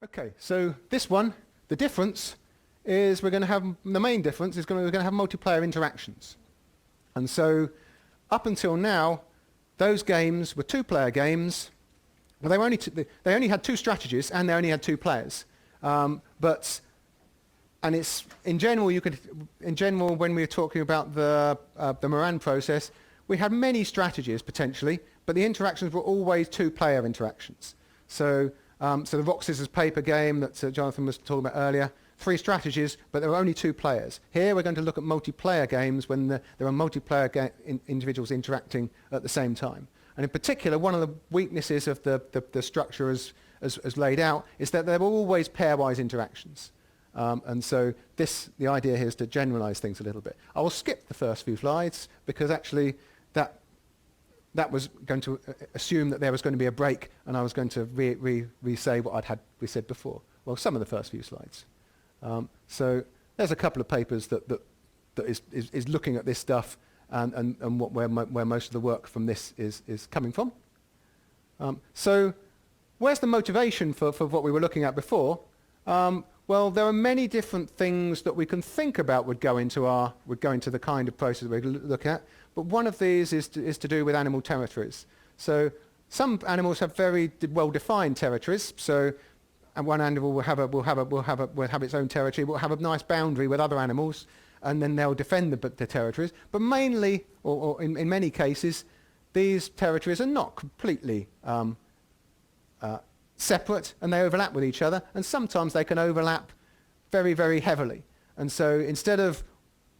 Okay, so this one, the difference is the main difference is we're going to have multiplayer interactions. And so up until now, those games were two-player games. Well, they only had two strategies and they only had two players. And it's in general when we were talking about the Moran process, we had many strategies potentially, but the interactions were always two-player interactions. So the rock, scissors, paper game that Jonathan was talking about earlier, three strategies, but there were only two players. Here we're going to look at multiplayer games when there are multiplayer individuals interacting at the same time. And in particular, one of the weaknesses of the structure as laid out is that there were always pairwise interactions. And so the idea here is to generalize things a little bit. I will skip the first few slides because actually that was going to assume that there was going to be a break and I was going to re-say what we said before. Well, some of the first few slides. So there's a couple of papers that is looking at this stuff and where most of the work from this is coming from. So where's the motivation for what we were looking at before? Well, there are many different things that we can think about would go into the kind of process we look at, but one of these is to do with animal territories. So some animals have very well-defined territories. So and one animal will have its own territory, will have a nice boundary with other animals, and then they'll defend the territories. But mainly, or in many cases, these territories are not completely separate, and they overlap with each other, and sometimes they can overlap very, very heavily. And so instead of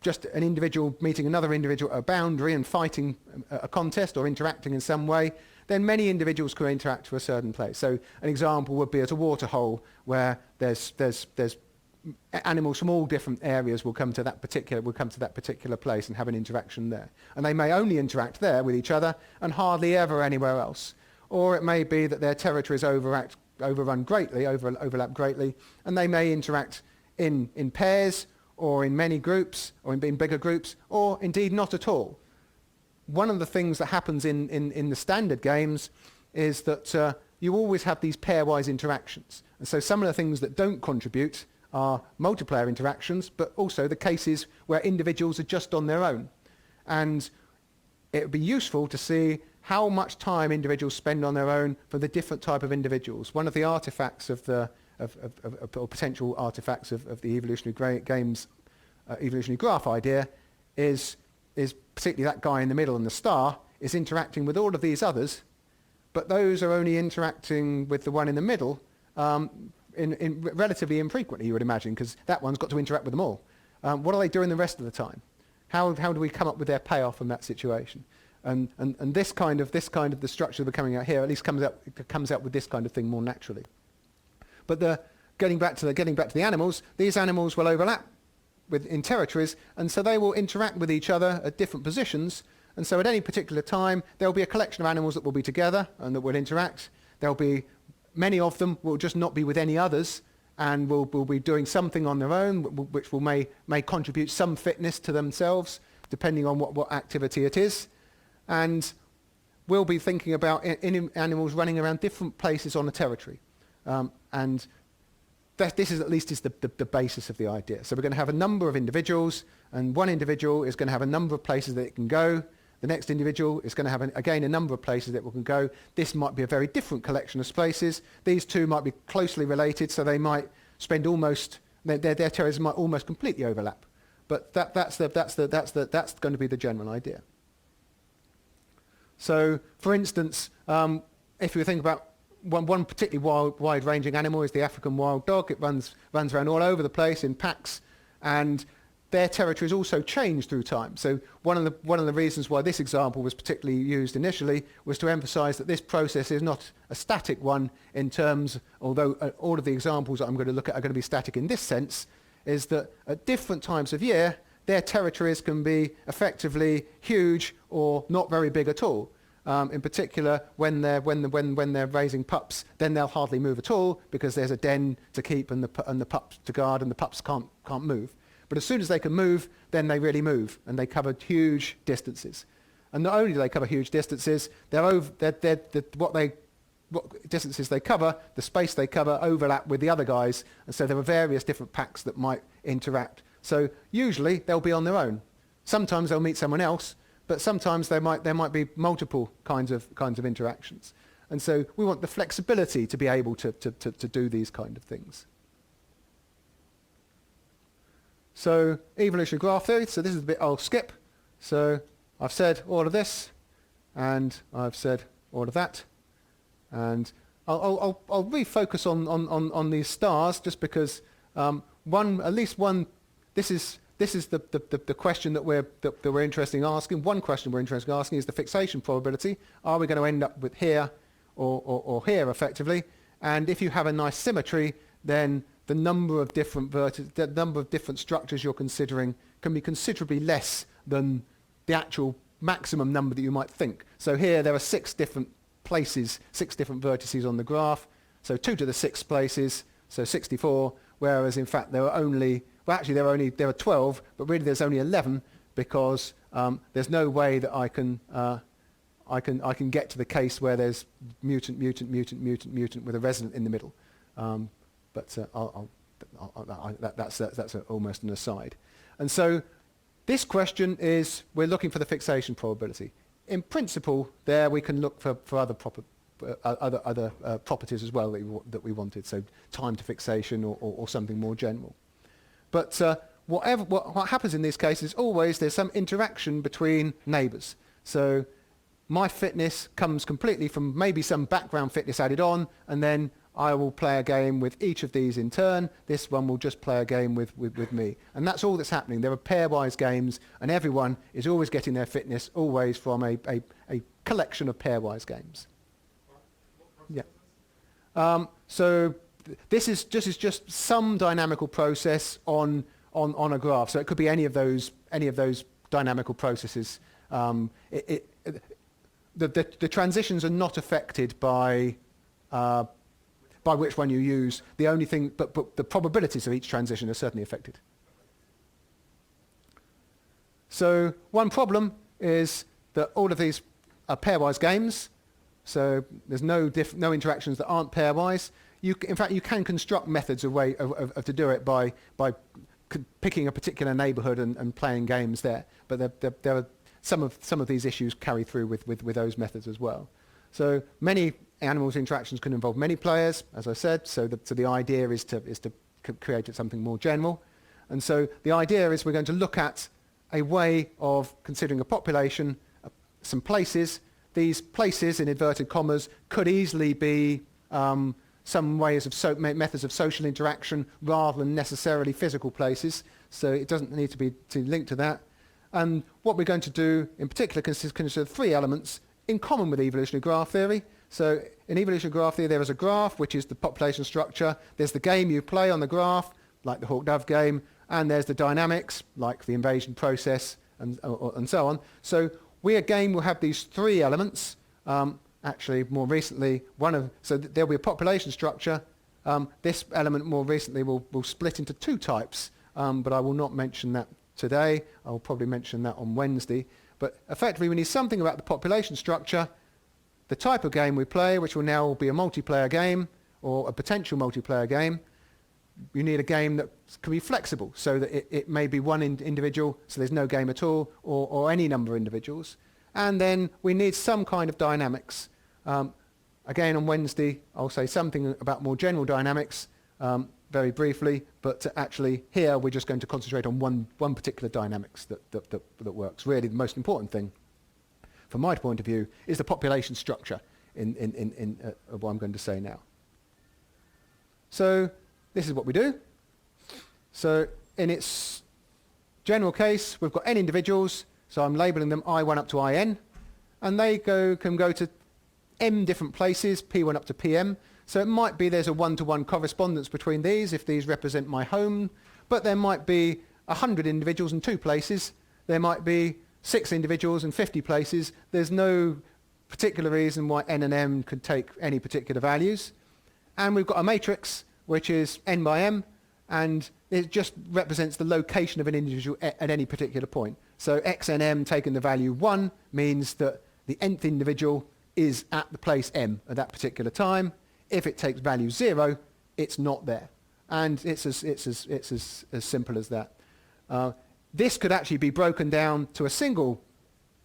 just an individual meeting another individual at a boundary and fighting a contest or interacting in some way, then many individuals can interact to a certain place. So an example would be at a waterhole where there's animals from all different areas will come to that particular place and have an interaction there. And they may only interact there with each other and hardly ever anywhere else. Or it may be that their territories overlap greatly, and they may interact in pairs or in many groups or in bigger groups, or indeed not at all. One of the things that happens in the standard games is that you always have these pairwise interactions. And so some of the things that don't contribute are multiplayer interactions, but also the cases where individuals are just on their own. And it would be useful to see how much time individuals spend on their own for the different type of individuals. One of the artifacts or potential artifacts of the evolutionary games, evolutionary graph idea is particularly that guy in the middle and the star is interacting with all of these others, but those are only interacting with the one in the middle in relatively infrequently, you would imagine, because that one's got to interact with them all. What are they doing the rest of the time? How do we come up with their payoff from that situation? And this kind of the structure we're coming out here at least comes out with this kind of thing more naturally. But getting back to the animals, these animals will overlap in territories, and so they will interact with each other at different positions. And so at any particular time, there will be a collection of animals that will be together and that will interact. There'll be many of them will just not be with any others, and will be doing something on their own, which may contribute some fitness to themselves, depending on what activity it is. And we'll be thinking about animals running around different places on a territory. And this is at least the basis of the idea. So we're going to have a number of individuals, and one individual is going to have a number of places that it can go. The next individual is going to have, again, a number of places that it can go. This might be a very different collection of spaces. These two might be closely related, so they might spend their territories might almost completely overlap. But that's going to be the general idea. So, for instance, if you think about one particularly wide-ranging animal is the African wild dog. It runs around all over the place in packs, and their territories also change through time. So one of the reasons why this example was particularly used initially was to emphasize that this process is not a static one in terms, although all of the examples that I'm going to look at are going to be static in this sense, is that at different times of year, their territories can be effectively huge or not very big at all. In particular, when they're raising pups, then they'll hardly move at all because there's a den to keep and the pups to guard, and the pups can't move. But as soon as they can move, then they really move, and they cover huge distances. And not only do they cover huge distances, what what distances they cover, the space they cover overlap with the other guys, and so there are various different packs that might interact. So usually they'll be on their own. Sometimes they'll meet someone else, but sometimes there might be multiple kinds of interactions. And so we want the flexibility to be able to do these kind of things. So evolutionary graph theory, so this is the bit I'll skip. So I've said all of this, and I've said all of that. And I'll refocus on these stars just because at least one, this is the question that we're interested in asking. One question we're interested in asking is the fixation probability. Are we going to end up with here or here effectively? And if you have a nice symmetry, then the number of different structures you're considering can be considerably less than the actual maximum number that you might think. So here there are 6 different places, 6 different vertices on the graph. So 2 to the 6 places, so 64. Whereas in fact there are 12, but really there's only 11 because there's no way that I can get to the case where there's mutant with a resident in the middle. That's almost an aside. And so this question is, we're looking for the fixation probability. In principle, there we can look for other properties as well that we wanted, so time to fixation or something more general. But what happens in these cases, always there's some interaction between neighbours. So my fitness comes completely from maybe some background fitness added on, and then I will play a game with each of these in turn. This one will just play a game with me. And that's all that's happening. There are pairwise games, and everyone is always getting their fitness always from a collection of pairwise games. Yeah. So this is just some dynamical process on a graph. So it could be any of those dynamical processes. The transitions are not affected by which one you use. The only thing, but the probabilities of each transition are certainly affected. So one problem is that all of these are pairwise games. So there's no interactions that aren't pairwise. In fact, you can construct methods of to do it by picking a particular neighbourhood and playing games there. But there are some of these issues carry through with those methods as well. So many animals' interactions can involve many players, as I said. So the idea is to create something more general. And so the idea is we're going to look at a way of considering a population, some places. These places, in inverted commas, could easily be some ways of methods of social interaction rather than necessarily physical places. So it doesn't need to be linked to that. And what we're going to do in particular consider 3 elements in common with evolutionary graph theory. So in evolutionary graph theory, there is a graph, which is the population structure. There's the game you play on the graph, like the hawk-dove game, and there's the dynamics, like the invasion process, and so on. So we again will have these 3 elements. Actually, more recently, there'll be a population structure. This element more recently will split into 2 types, but I will not mention that today. I'll probably mention that on Wednesday. But effectively, we need something about the population structure, the type of game we play, which will now be a multiplayer game or a potential multiplayer game. You need a game that can be flexible, so that it may be one individual, so there's no game at all, or any number of individuals. And then we need some kind of dynamics. Again, on Wednesday, I'll say something about more general dynamics, very briefly, but actually here we're just going to concentrate on one particular dynamics that works. Really, the most important thing, from my point of view, is the population structure of what I'm going to say now. So this is what we do. So in its general case, we've got n individuals, so I'm labelling them I1 up to In, and they can go to m different places, P1 up to Pm. So it might be there's a one-to-one correspondence between these if these represent my home, but there might be 100 individuals in 2 places. There might be 6 individuals in 50 places. There's no particular reason why n and m could take any particular values. And we've got a matrix which is n by m, and it just represents the location of an individual at any particular point. So xnm taking the value 1 means that the nth individual is at the place M at that particular time. If it takes value 0, it's not there. And it's as simple as that. This could actually be broken down to a single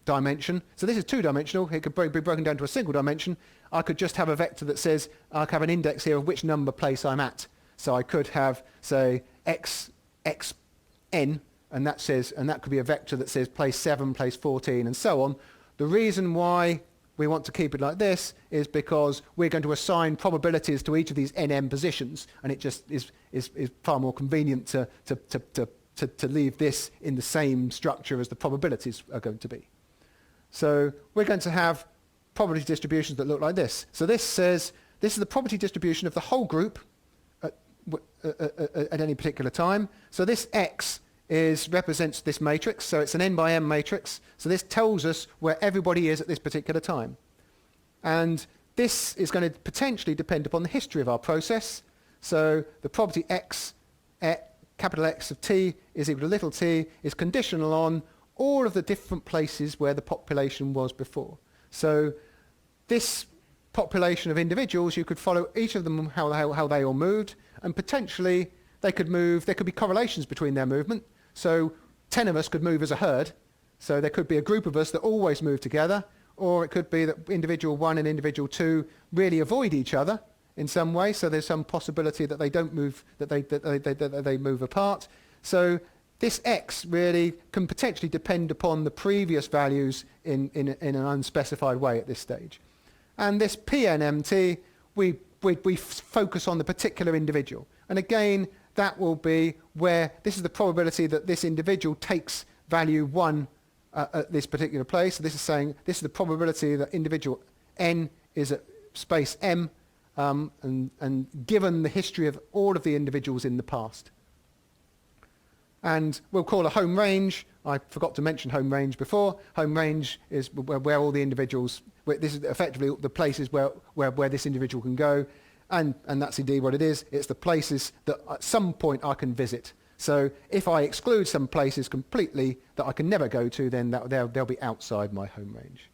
dimension. So this is two-dimensional. It could be broken down to a single dimension. I could just have a vector that says, I could have an index here of which number place I'm at. So I could have, say, xn, and that could be a vector that says place 7, place 14, and so on. The reason why we want to keep it like this is because we're going to assign probabilities to each of these nm positions, and it just is far more convenient to leave this in the same structure as the probabilities are going to be. So we're going to have probability distributions that look like this. So this says this is the probability distribution of the whole group at any particular time. So this x represents this matrix, so it's an n by m matrix. So this tells us where everybody is at this particular time. And this is going to potentially depend upon the history of our process. So the property x, capital X of t is equal to little t is conditional on all of the different places where the population was before. So this population of individuals, you could follow each of them, how they all moved, and potentially they could move, there could be correlations between their movement. So 10 of us could move as a herd. So there could be a group of us that always move together, or it could be that individual 1 and individual 2 really avoid each other in some way. So there's some possibility that they don't move, that they move apart. So this x really can potentially depend upon the previous values in an unspecified way at this stage. And this PNMT, we focus on the particular individual. And again, that will be where this is the probability that this individual takes value 1 at this particular place. So this is saying this is the probability that individual n is at space m, and given the history of all of the individuals in the past. And we'll call a home range. I forgot to mention home range before. Home range is where all the individuals, this is effectively the places where this individual can go. And that's indeed what it is. It's the places that at some point I can visit. So if I exclude some places completely that I can never go to, then they'll be outside my home range.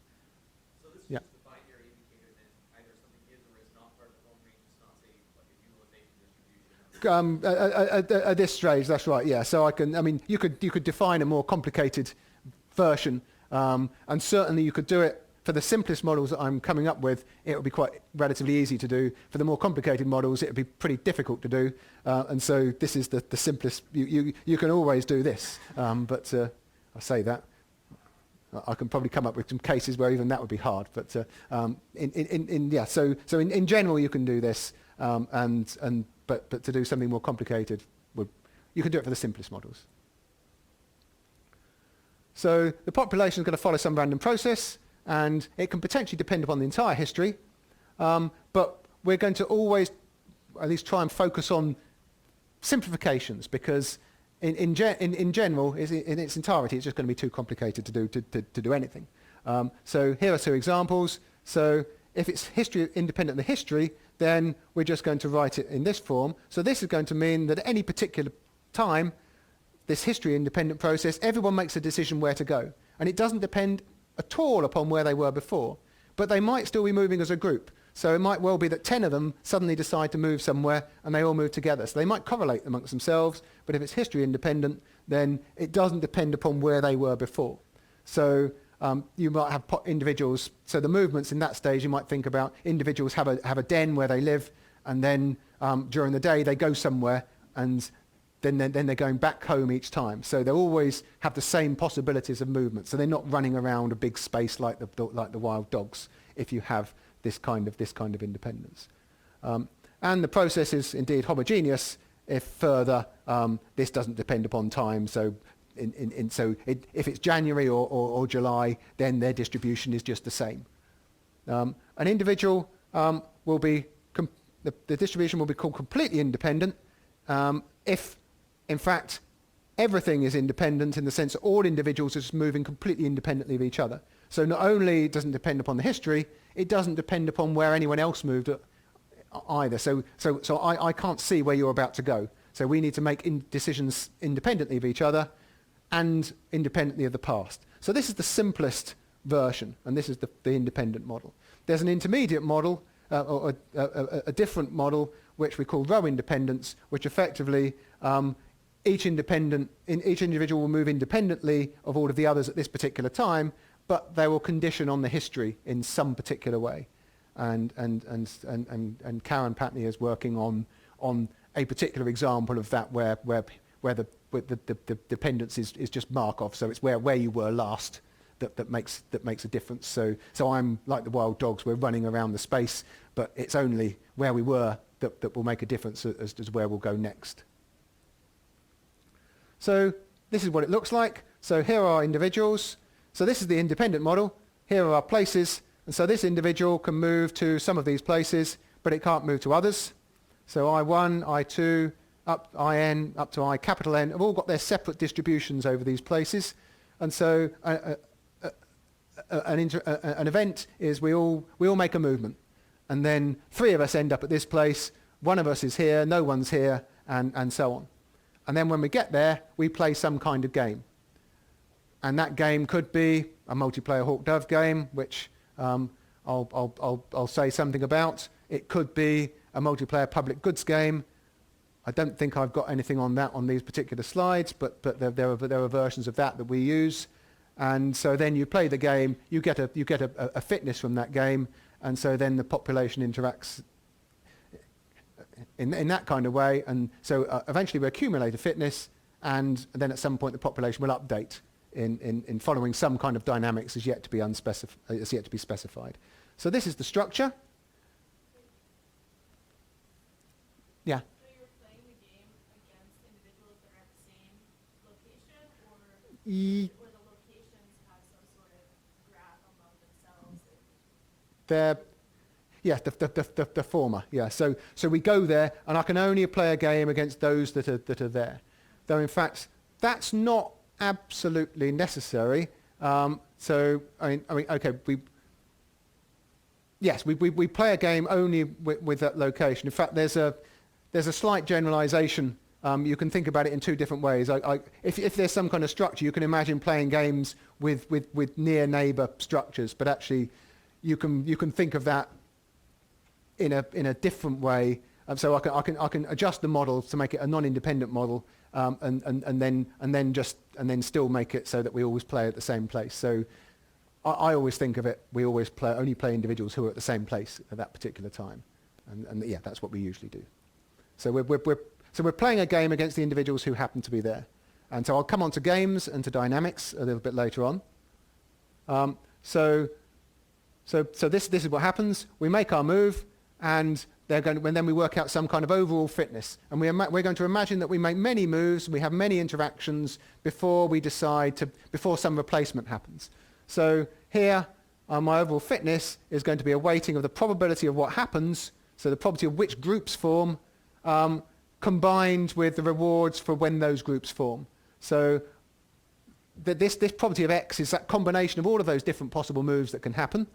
So this is just a binary indicator that either something is or is not part of the home range. It's not, say, like a utilization distribution. At this stage, that's right, yeah. So you could define a more complicated version, and certainly you could do it for the simplest models that I'm coming up with. It would be quite relatively easy to do. For the more complicated models, it would be pretty difficult to do. And so this is the simplest. You can always do this, but I say that. I can probably come up with some cases where even that would be hard. But so in general, you can do this, but to do something more complicated, you can do it for the simplest models. So the population is going to follow some random process, and it can potentially depend upon the entire history, but we're going to always at least try and focus on simplifications, because in general, in its entirety, it's just going to be too complicated to do anything. So here are two examples. So if it's history independent of the history, then we're just going to write it in this form. So this is going to mean that at any particular time, this history independent process, everyone makes a decision where to go. And it doesn't depend at all upon where they were before. But they might still be moving as a group. So it might well be that 10 of them suddenly decide to move somewhere and they all move together. So they might correlate amongst themselves, but if it's history independent, then it doesn't depend upon where they were before. So you might have individuals, so the movements in that stage, you might think about individuals have a den where they live, and then during the day they go somewhere, and then they're going back home each time. So they always have the same possibilities of movement. So they're not running around a big space like the wild dogs if you have this kind of independence. And the process is indeed homogeneous if further this doesn't depend upon time. So if it's January or July, then their distribution is just the same. An individual will be, the distribution will be called completely independent if, in fact, everything is independent in the sense that all individuals are just moving completely independently of each other. So not only it doesn't depend upon the history, it doesn't depend upon where anyone else moved either. So I can't see where you're about to go. So we need to make decisions independently of each other and independently of the past. So this is the simplest version, and this is the independent model. There's an intermediate model, or a different model, which we call row independence, which effectively each individual will move independently of all of the others at this particular time, but they will condition on the history in some particular way. And Karen Patney is working on a particular example of that where the dependence is just Markov, so it's where you were last that makes a difference. So I'm like the wild dogs, we're running around the space, but it's only where we were that will make a difference as to where we'll go next. So this is what it looks like. So here are our individuals. So this is the independent model. Here are our places. And so this individual can move to some of these places, but it can't move to others. So I1, I2, up IN, up to I capital N, have all got their separate distributions over these places. And so an event is we all make a movement. And then 3 of us end up at this place, 1 of us is here, no one's here, and so on. And then when we get there, we play some kind of game. And that game could be a multiplayer hawk-dove game, which I'll say something about. It could be a multiplayer public goods game. I don't think I've got anything on that on these particular slides, but there are versions of that we use. And so then you play the game, you get a fitness from that game, and so then the population interacts in that kind of way. And so eventually we accumulate a fitness, and then at some point the population will update in following some kind of dynamics is yet to be specified. So this is the structure. Yeah. So you're playing the game against individuals that are at the same location, or the locations have some sort of graph among themselves? The former. Yeah. So we go there, and I can only play a game against those that are there. Though in fact that's not absolutely necessary. So I mean, okay, we play a game only with that location. In fact, there's a slight generalization. You can think about it in 2 different ways. If there's some kind of structure, you can imagine playing games with near neighbor structures, but actually you can think of that in a different way. So I can adjust the model to make it a non-independent model, and then still make it so that we always play at the same place. So I always think of it, we always only play individuals who are at the same place at that particular time, and yeah, that's what we usually do. So we're playing a game against the individuals who happen to be there, and so I'll come on to games and to dynamics a little bit later on. So this is what happens. We make our move, and then we work out some kind of overall fitness. And we're going to imagine that we make many moves, we have many interactions before some replacement happens. So here, my overall fitness is going to be a weighting of the probability of what happens, so the probability of which groups form, combined with the rewards for when those groups form. So this probability of X is that combination of all of those different possible moves that can happen.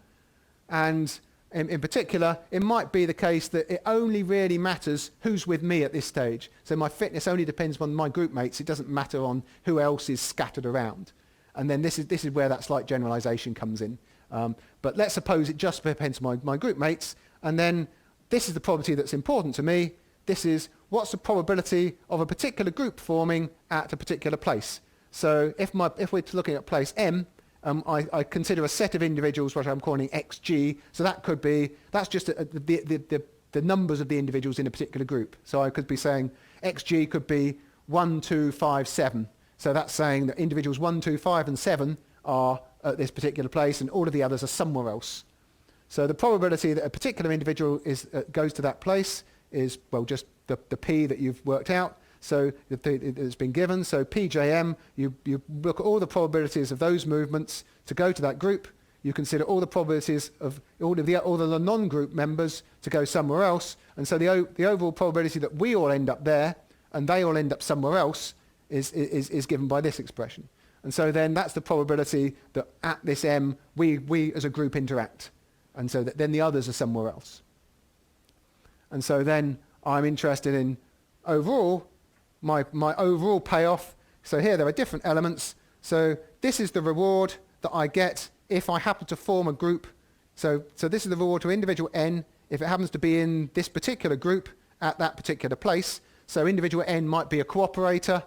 And in particular, it might be the case that it only really matters who's with me at this stage. So my fitness only depends on my group mates. It doesn't matter on who else is scattered around. And then this is where that slight generalization comes in. But let's suppose it just depends on my group mates. And then this is the probability that's important to me. This is what's the probability of a particular group forming at a particular place. So if we're looking at place M, I consider a set of individuals which I'm calling XG. So that's just the numbers of the individuals in a particular group. So I could be saying XG could be 1, 2, 5, 7. So that's saying that individuals 1, 2, 5, and 7 are at this particular place, and all of the others are somewhere else. So the probability that a particular individual goes to that place is, well, just the P that you've worked out. So it's been given. So PJM, you look at all the probabilities of those movements to go to that group. You consider all the probabilities of all the non-group members to go somewhere else. And so the overall probability that we all end up there and they all end up somewhere else is given by this expression. And so then that's the probability that at this M, we as a group interact. And so then the others are somewhere else. And so then I'm interested in overall, my overall payoff. So here there are different elements. So this is the reward that I get if I happen to form a group, so this is the reward to individual n, if it happens to be in this particular group at that particular place. So individual n might be a cooperator,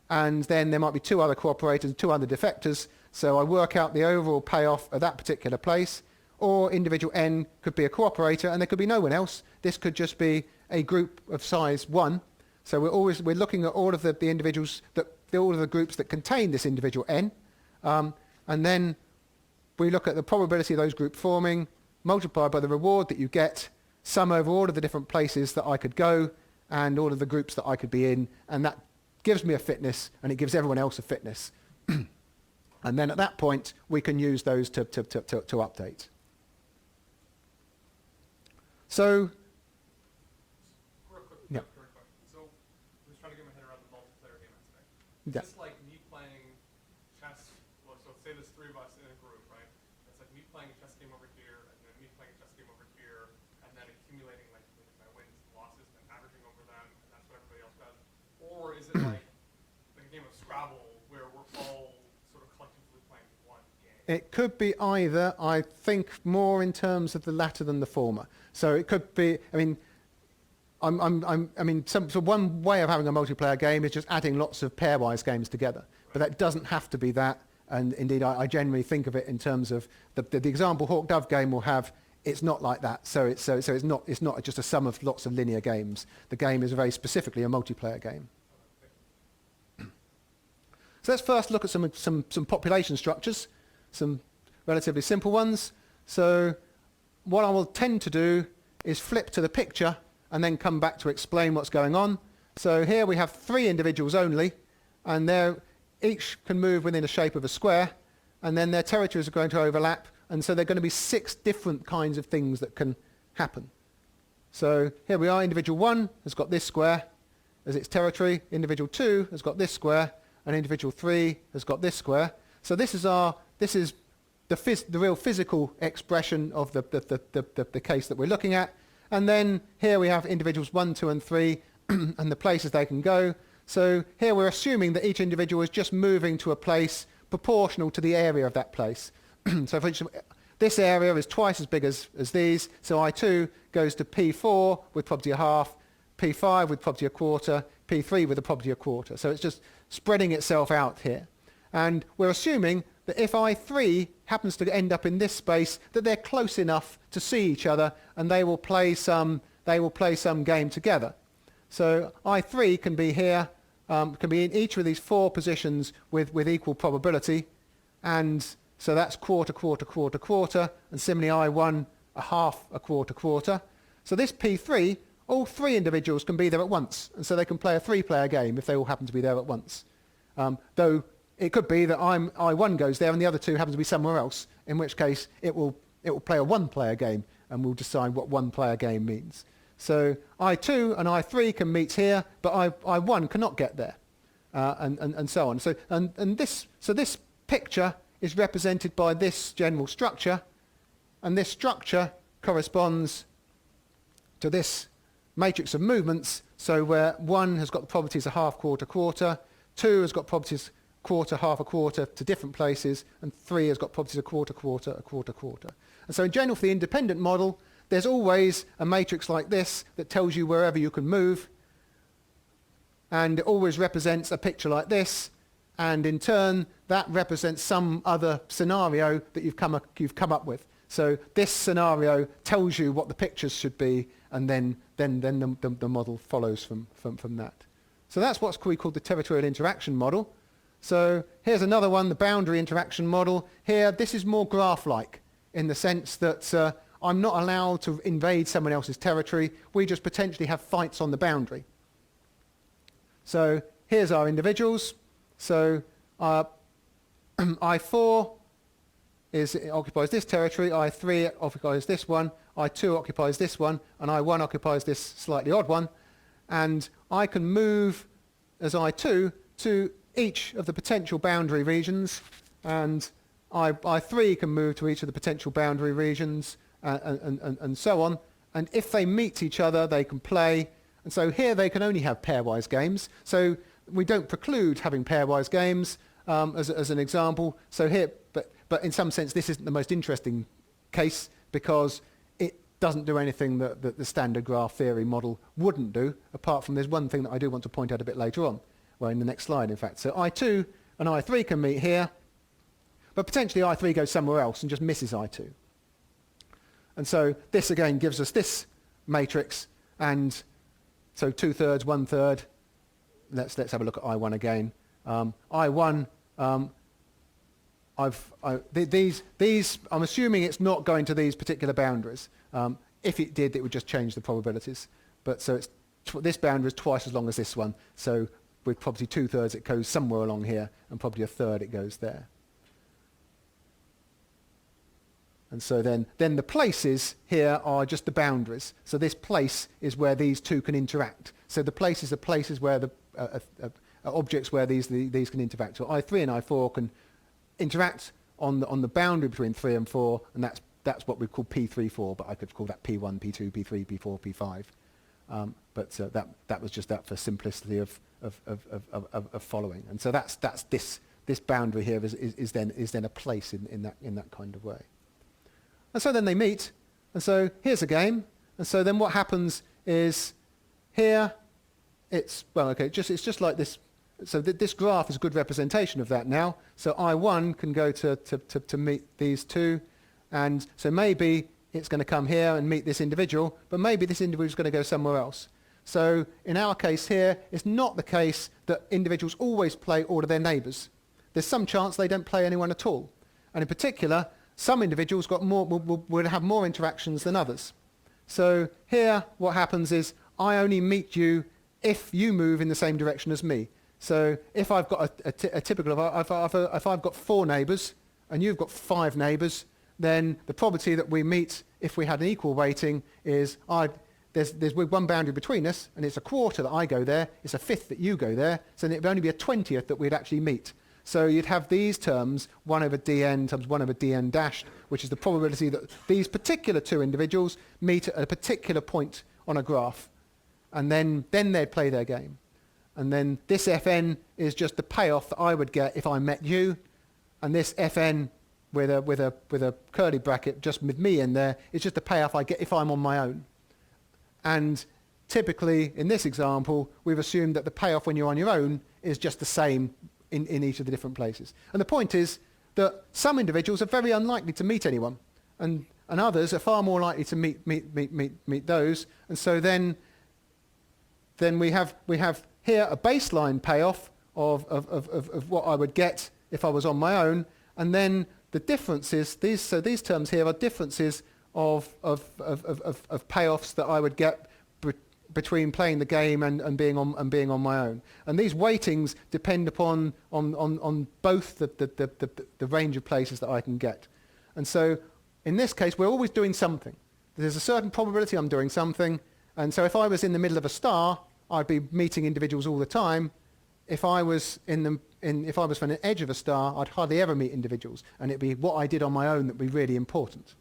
and then there might be 2 other cooperators, 2 other defectors. So I work out the overall payoff of that particular place. Or individual n could be a cooperator, and there could be no one else. This could just be a group of size 1. So we're looking at all of the individuals, all of the groups that contain this individual n. And then we look at the probability of those groups forming, multiplied by the reward that you get, sum over all of the different places that I could go, and all of the groups that I could be in, and that gives me a fitness, and it gives everyone else a fitness. And then at that point, we can use those to update. So, Real quick, yeah. question. So, I'm just trying to get my head around the multiplayer game aspect. Yeah. Is this like me playing chess? Well, so say there's 3 of us in a group, right? It's like me playing a chess game over here, and then me playing a chess game over here, and then accumulating like my wins and losses, and averaging over them, and that's what everybody else does. Or is it like a game of Scrabble where we're all sort of collectively playing one game? It could be either. I think more in terms of the latter than the former. So it could be. I mean, so one way of having a multiplayer game is just adding lots of pairwise games together. Right. But that doesn't have to be that. And indeed, I generally think of it in terms of the example Hawk Dove game will have. It's not like that. So it's not just a sum of lots of linear games. The game is very specifically a multiplayer game. So let's first look at some population structures, some relatively simple ones. So what I will tend to do is flip to the picture and then come back to explain what's going on. So here we have 3 individuals only, and each can move within the shape of a square, and then their territories are going to overlap, and so there are going to be 6 different kinds of things that can happen. So here we are, individual 1 has got this square as its territory, individual 2 has got this square, and individual 3 has got this square. So this is the real physical expression of the case that we're looking at. And then here we have individuals 1, 2, and 3, and the places they can go. So here we're assuming that each individual is just moving to a place proportional to the area of that place. So for instance, this area is twice as big as these, so I2 goes to P4 with probably a half, P5 with probably a quarter, P3 with a probably a quarter. So it's just spreading itself out here. And we're assuming that if I3 happens to end up in this space, that they're close enough to see each other, and they will play some game together. So I3 can be here, can be in each of these 4 positions with equal probability, and so that's quarter, quarter, quarter, quarter, and similarly I1 a half, a quarter, quarter. So this P3, all 3 individuals can be there at once, and so they can play a 3-player game if they all happen to be there at once. Though it could be that I1 goes there and the other 2 happen to be somewhere else, in which case it will play a 1-player game, and we'll decide what 1-player game means. So I2 and I3 can meet here, but I1 cannot get there, and so on. So this picture is represented by this general structure, and this structure corresponds to this matrix of movements. So where 1 has got the properties of half, quarter, quarter, 2 has got properties quarter, half, a quarter to different places, and 3 has got properties of quarter, quarter, a quarter, quarter. And so in general, for the independent model, there's always a matrix like this that tells you wherever you can move, and it always represents a picture like this, and in turn, that represents some other scenario that you've come up with. So this scenario tells you what the pictures should be, and then the model follows from that. So that's what's we call the territorial interaction model. So here's another one, the boundary interaction model. Here, this is more graph-like in the sense that I'm not allowed to invade someone else's territory. We just potentially have fights on the boundary. So here's our individuals. So I4 occupies this territory, I3 occupies this one, I2 occupies this one, and I1 occupies this slightly odd one. And I can move as I2 to each of the potential boundary regions, and I3 can move to each of the potential boundary regions, and so on. And if they meet each other, they can play. And so here they can only have pairwise games. So we don't preclude having pairwise games as an example. So here, but in some sense this isn't the most interesting case because it doesn't do anything that the standard graph theory model wouldn't do, apart from there's one thing that I do want to point out a bit later on, well, in the next slide, in fact. So I2 and I3 can meet here, but potentially I3 goes somewhere else and just misses I2. And so this again gives us this matrix, and so 2/3, 1/3. Let's have a look at I1 again. I1, these I'm assuming it's not going to these particular boundaries. If it did, it would just change the probabilities. But so it's this boundary is twice as long as this one. So with probably 2/3 it goes somewhere along here, and probably 1/3 it goes there. And so then the places here are just the boundaries. So this place is where these two can interact. So the places are places where the objects where these can interact. So I3 and I4 can interact on the boundary between 3 and 4, and that's what we call P3, 4, but I could call that P1, P2, P3, P4, P5. But that was just that for simplicity of following. And so that's this boundary here is then a place in that kind of way. And so then they meet, and so here's a game, and so then what happens is here it's just like this. So this graph is a good representation of that now. So I1 can go to meet these two, and so maybe it's going to come here and meet this individual, but maybe this individual is going to go somewhere else. So in our case here, it's not the case that individuals always play all of their neighbours. There's some chance they don't play anyone at all. And in particular, some individuals would have more interactions than others. So here what happens is I only meet you if you move in the same direction as me. So if I've got a typical if I've got 4 neighbours and you've got 5 neighbours, then the probability that we meet if we had an equal weighting is there's one boundary between us, and it's a quarter that I go there, it's a fifth that you go there, so then it would only be a 20th that we'd actually meet. So you'd have these terms, 1 over dn times 1 over dn dashed, which is the probability that these particular 2 individuals meet at a particular point on a graph. And then they'd play their game. And then this fn is just the payoff that I would get if I met you. And this fn with a curly bracket just with me in there is just the payoff I get if I'm on my own. And typically, in this example, we've assumed that the payoff when you're on your own is just the same in each of the different places. And the point is that some individuals are very unlikely to meet anyone, and others are far more likely to meet those. And so then we have here a baseline payoff of what I would get if I was on my own, and then the differences. These terms here are differences of payoffs that I would get between playing the game and being on my own. And these weightings depend upon both the range of places that I can get. And so in this case, we're always doing something. There's a certain probability I'm doing something. And so if I was in the middle of a star, I'd be meeting individuals all the time. If I was if I was from the edge of a star, I'd hardly ever meet individuals, and it'd be what I did on my own that would be really important.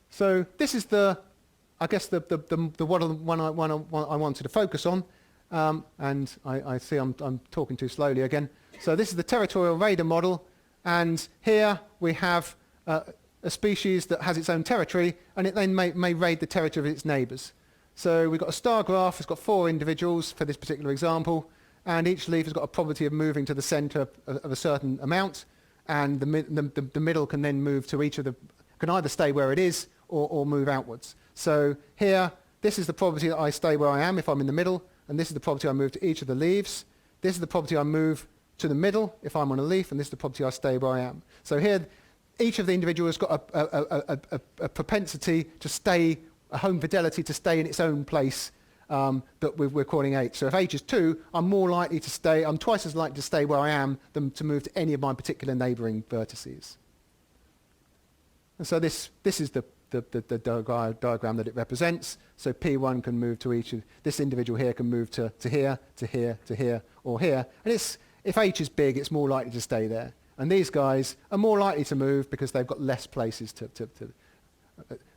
So this is the one I wanted to focus on, and I see I'm talking too slowly again. So this is the territorial radar model, and here we have a species that has its own territory, and it then may raid the territory of its neighbours. So we've got a star graph, it's got 4 individuals for this particular example, and each leaf has got a probability of moving to the centre of a certain amount, and the middle can then move to can either stay where it is or move outwards. So here, this is the probability that I stay where I am if I'm in the middle, and this is the probability I move to each of the leaves. This is the probability I move to the middle if I'm on a leaf, and this is the probability I stay where I am. So here, each of the individuals has got a propensity to stay, a home fidelity to stay in its own place that we're calling H. So if H is 2, I'm twice as likely to stay where I am than to move to any of my particular neighbouring vertices. And so this is the diagram that it represents. So P1 can move to each of, this individual here can move to here, to here, to here, or here. And if H is big, it's more likely to stay there. And these guys are more likely to move because they've got less places to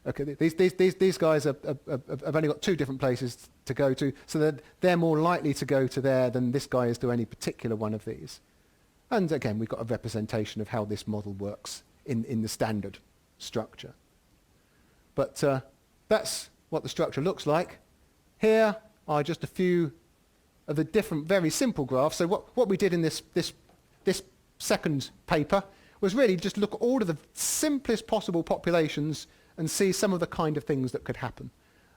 okay, these guys have only got 2 different places to go to, so that they're more likely to go to there than this guy is to any particular one of these. And again, we've got a representation of how this model works in the standard structure. But that's what the structure looks like. Here are just a few of the different, very simple graphs. So what we did in this second paper was really just look at all of the simplest possible populations and see some of the kind of things that could happen.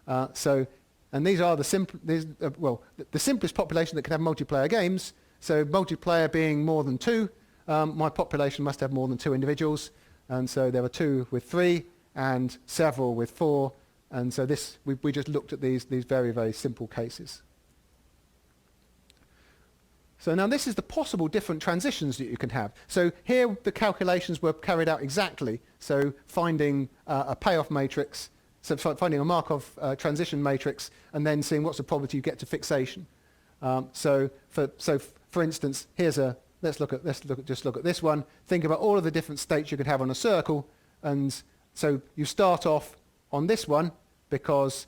And these are the simplest population that could have multiplayer games. So multiplayer being more than 2, my population must have more than 2 individuals. And so there were 2 with 3 and several with 4. And so we just looked at these very, very simple cases. So now this is the possible different transitions that you can have. So here the calculations were carried out exactly. So finding a payoff matrix, so finding a Markov transition matrix, and then seeing what's the probability you get to fixation. So for instance, let's look at this one. Think about all of the different states you could have on a circle, and so you start off on this one because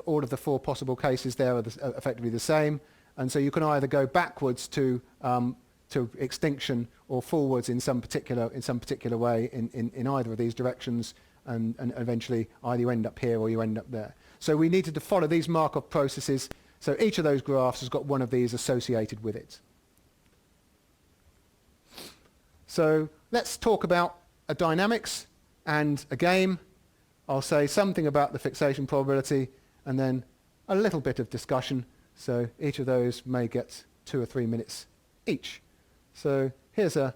all of the 4 possible cases there are effectively the same. And so you can either go backwards to extinction or forwards in some particular way in either of these directions, and eventually either you end up here or you end up there. So we needed to follow these Markov processes. So each of those graphs has got one of these associated with it. So let's talk about a dynamics and a game. I'll say something about the fixation probability and then a little bit of discussion. So each of those may get 2 or 3 minutes each. So here's a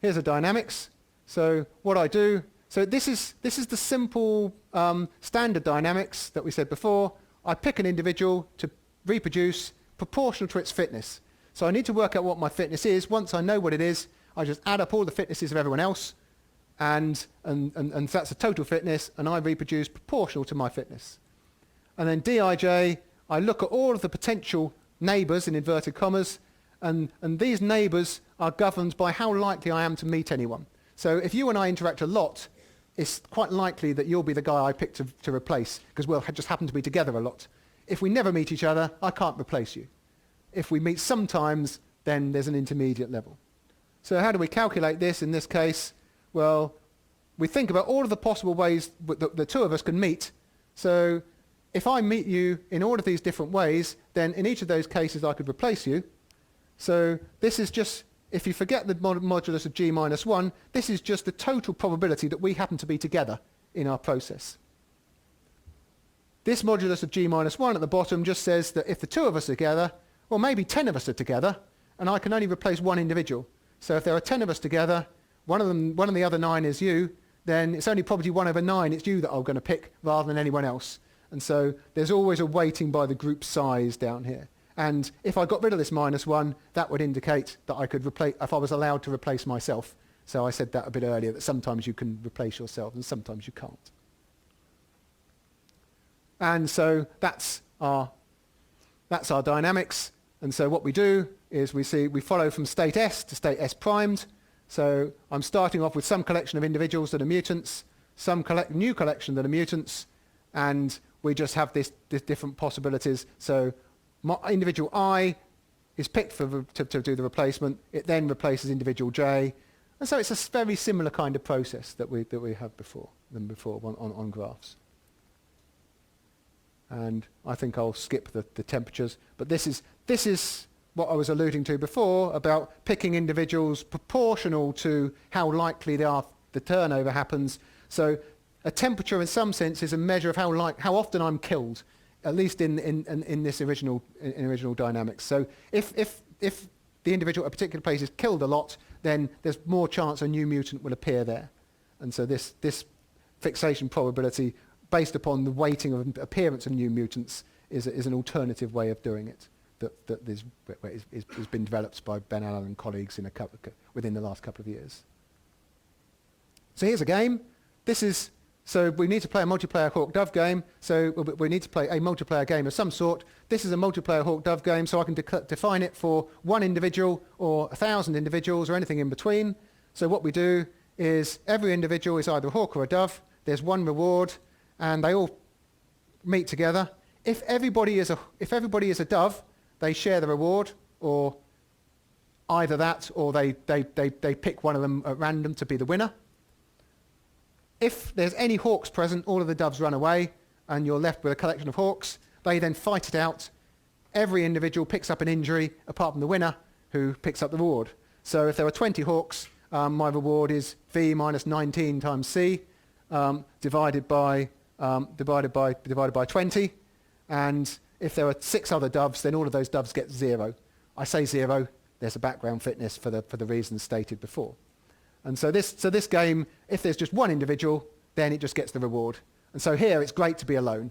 dynamics. So what I do, so this is the simple standard dynamics that we said before. I pick an individual to reproduce proportional to its fitness. So I need to work out what my fitness is. Once I know what it is, I just add up all the fitnesses of everyone else, and that's a total fitness, and I reproduce proportional to my fitness. And then Dij, I look at all of the potential neighbours, in inverted commas, and these neighbours are governed by how likely I am to meet anyone. So if you and I interact a lot, it's quite likely that you'll be the guy I pick to replace, because we'll just happen to be together a lot. If we never meet each other, I can't replace you. If we meet sometimes, then there's an intermediate level. So how do we calculate this in this case? Well, we think about all of the possible ways that the 2 of us can meet. So if I meet you in all of these different ways, then in each of those cases I could replace you. So this is just, if you forget the modulus of g minus 1, this is just the total probability that we happen to be together in our process. This modulus of g minus 1 at the bottom just says that if the 2 of us are together, well, maybe 10 of us are together, and I can only replace 1 individual. So if there are 10 of us together, one of the other 9 is you, then it's only probably 1/9 it's you that I'm going to pick rather than anyone else. And so there's always a weighting by the group size down here. And if I got rid of this -1, that would indicate that I could replace, if I was allowed to replace myself. So I said that a bit earlier, that sometimes you can replace yourself and sometimes you can't. And so that's our dynamics. And so what we do is we follow from state S to state S primed. So I'm starting off with some collection of individuals that are mutants, some new collection that are mutants, and we just have this different possibilities. So my individual I is picked to do the replacement. It then replaces individual J. And so it's a very similar kind of process that we had before on graphs. And I think I'll skip the temperatures. But this is what I was alluding to before about picking individuals proportional to how likely the turnover happens. So a temperature in some sense is a measure of how often I'm killed, at least in this original dynamics. So if the individual at a particular place is killed a lot, then there's more chance a new mutant will appear there. And so this fixation probability based upon the weighting of appearance of new mutants is an alternative way of doing it that has been developed by Ben Allen and colleagues within the last couple of years. So here's a game. So we need to play a multiplayer hawk-dove game. So we need to play a multiplayer game of some sort. This is a multiplayer hawk-dove game, so I can define it for 1 individual or 1,000 individuals or anything in between. So what we do is every individual is either a hawk or a dove. There's 1 reward, and they all meet together. If everybody is a dove, they share the reward, or either that or they pick one of them at random to be the winner. If there's any hawks present, all of the doves run away and you're left with a collection of hawks. They then fight it out. Every individual picks up an injury apart from the winner who picks up the reward. So if there are 20 hawks, my reward is V minus 19 times C divided by 20. And if there are 6 other doves, then all of those doves get 0. I say 0. There's a background fitness for the reasons stated before. And so this game, if there's just one individual, then it just gets the reward. And so here it's great to be alone.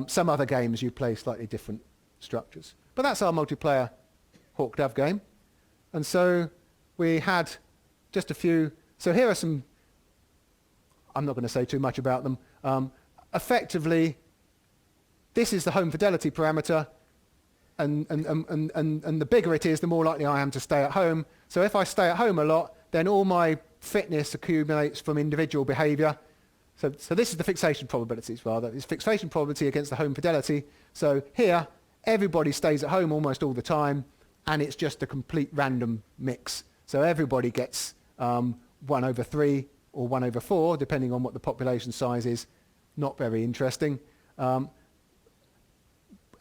Some other games you play slightly different structures. But that's our multiplayer hawk-dove game. And so we had just a few. So here are some, I'm not going to say too much about them. Effectively, this is the home fidelity parameter. And the bigger it is, the more likely I am to stay at home. So if I stay at home a lot, then all my fitness accumulates from individual behavior. So this is the fixation probabilities, rather. It's fixation probability against the home fidelity. So here, everybody stays at home almost all the time, and it's just a complete random mix. So everybody gets 1 over 3 or 1 over 4, depending on what the population size is. Not very interesting.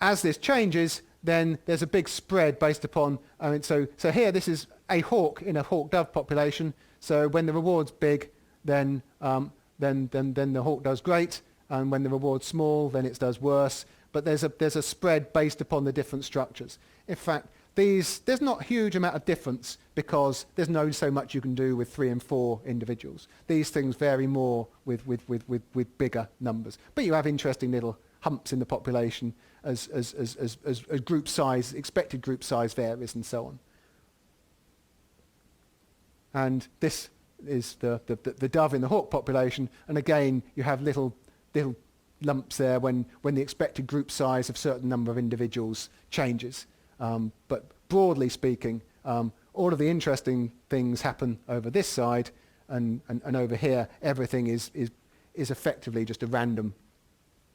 As this changes, then there's a big spread based upon, so here this is a hawk in a hawk-dove population. So when the reward's big, then the hawk does great, and when the reward's small, then it does worse. But there's a spread based upon the different structures. In fact, there's not a huge amount of difference because there's no so much you can do with 3 and 4 individuals. These things vary more with bigger numbers. But you have interesting little humps in the population as group size, expected group size varies and so on. And this is the dove in the hawk population, and again you have little lumps there when the expected group size of a certain number of individuals changes. But broadly speaking, all of the interesting things happen over this side, and over here everything is effectively just a random.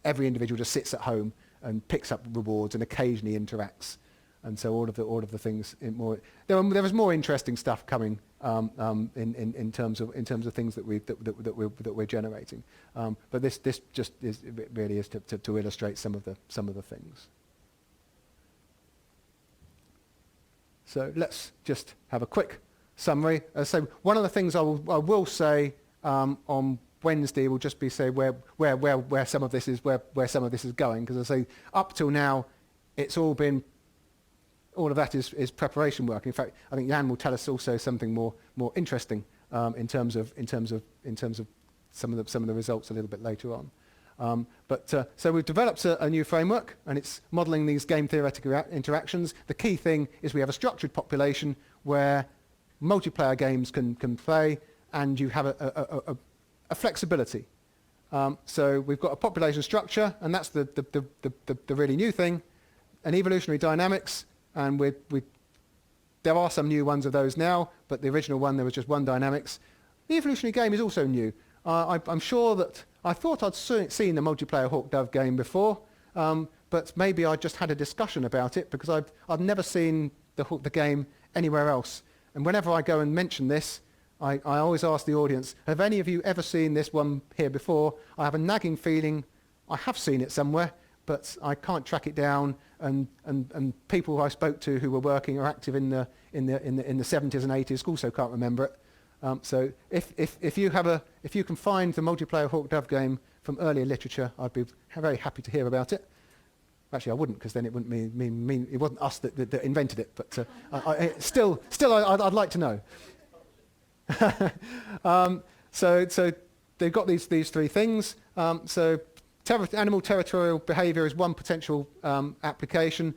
Every individual just sits at home and picks up rewards and occasionally interacts. And so all of the things there is more interesting stuff coming in terms of things that we're generating. But this just really is to illustrate some of the things. So let's just have a quick summary. So one of the things I will say on Wednesday will just be say where some of this is going, because I say up till now it's all been. All of that is preparation work. In fact, I think Jan will tell us also something more interesting in terms of some of the results a little bit later on. So we've developed a new framework, and it's modelling these game theoretical interactions. The key thing is we have a structured population where multiplayer games can play, and you have a flexibility. So we've got a population structure, and that's the really new thing, and evolutionary dynamics. And there are some new ones of those now, but the original one, there was just one dynamics. The evolutionary game is also new. I'm sure that I thought I'd seen the multiplayer hawk-dove game before, but maybe I just had a discussion about it because I've never seen the game anywhere else. And whenever I go and mention this, I always ask the audience, have any of you ever seen this one here before? I have a nagging feeling I have seen it somewhere, but I can't track it down, and people who I spoke to who were working or active in the 70s and 80s also can't remember it. So if you can find the multiplayer hawk-dove game from earlier literature, I'd be very happy to hear about it. Actually, I wouldn't, because then it wouldn't mean it wasn't us that invented it. But I'd like to know. So they've got these 3 things. So animal territorial behaviour is one potential application.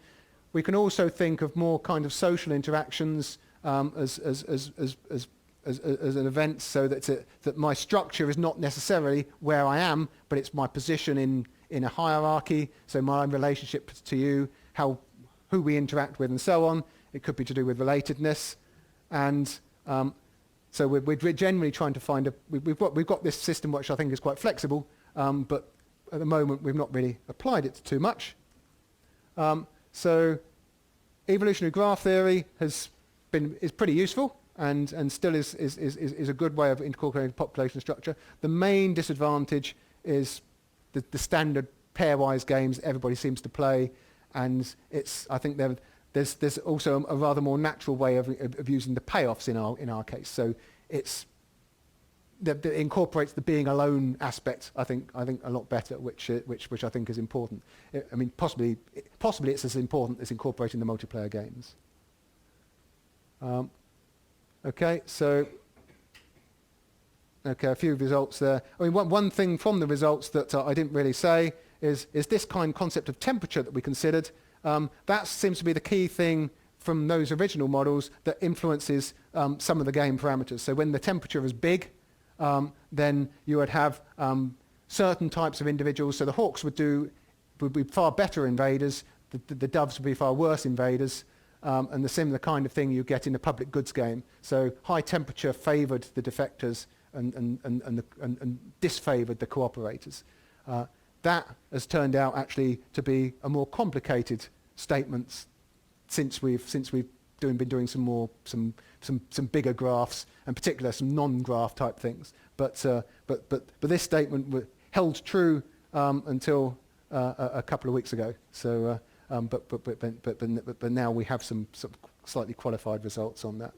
We can also think of more kind of social interactions as an event, so that my structure is not necessarily where I am, but it's my position in a hierarchy. So my relationship to you, who we interact with, and so on. It could be to do with relatedness, and so we're generally trying to find we've got this system which I think is quite flexible, but at the moment we've not really applied it too much. So evolutionary graph theory has is pretty useful and still is a good way of incorporating population structure. The main disadvantage is the standard pairwise games everybody seems to play, and I think there's also a rather more natural way of using the payoffs in our case. So it incorporates the being alone aspect, I think a lot better, which I think is important. I mean, possibly it's as important as incorporating the multiplayer games. Okay, a few results there. I mean, one thing from the results that I didn't really say is this concept of temperature that we considered. That seems to be the key thing from those original models that influences some of the game parameters. So when the temperature is big, then you would have certain types of individuals. So the hawks would be far better invaders, the doves would be far worse invaders, and the similar kind of thing you get in a public goods game. So high temperature favoured the defectors and disfavoured the cooperators. That has turned out actually to be a more complicated statement since we've been doing some bigger graphs, and particularly some non-graph type things. But this statement held true until a couple of weeks ago. So but now we have some slightly qualified results on that.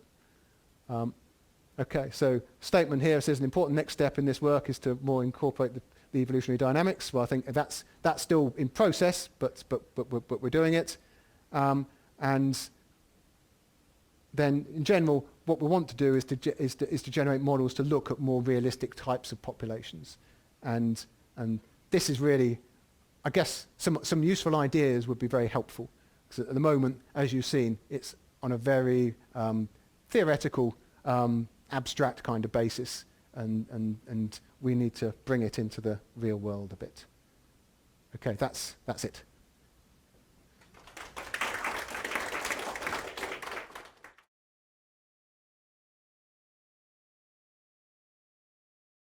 Okay, so statement here says an important next step in this work is to more incorporate the evolutionary dynamics. Well, I think that's still in process, but we're doing it. And then, in general, what we want to do is to generate models to look at more realistic types of populations, and this is really, I guess, some useful ideas would be very helpful. Because at the moment, as you've seen, it's on a very theoretical, abstract kind of basis, and we need to bring it into the real world a bit. Okay, that's it.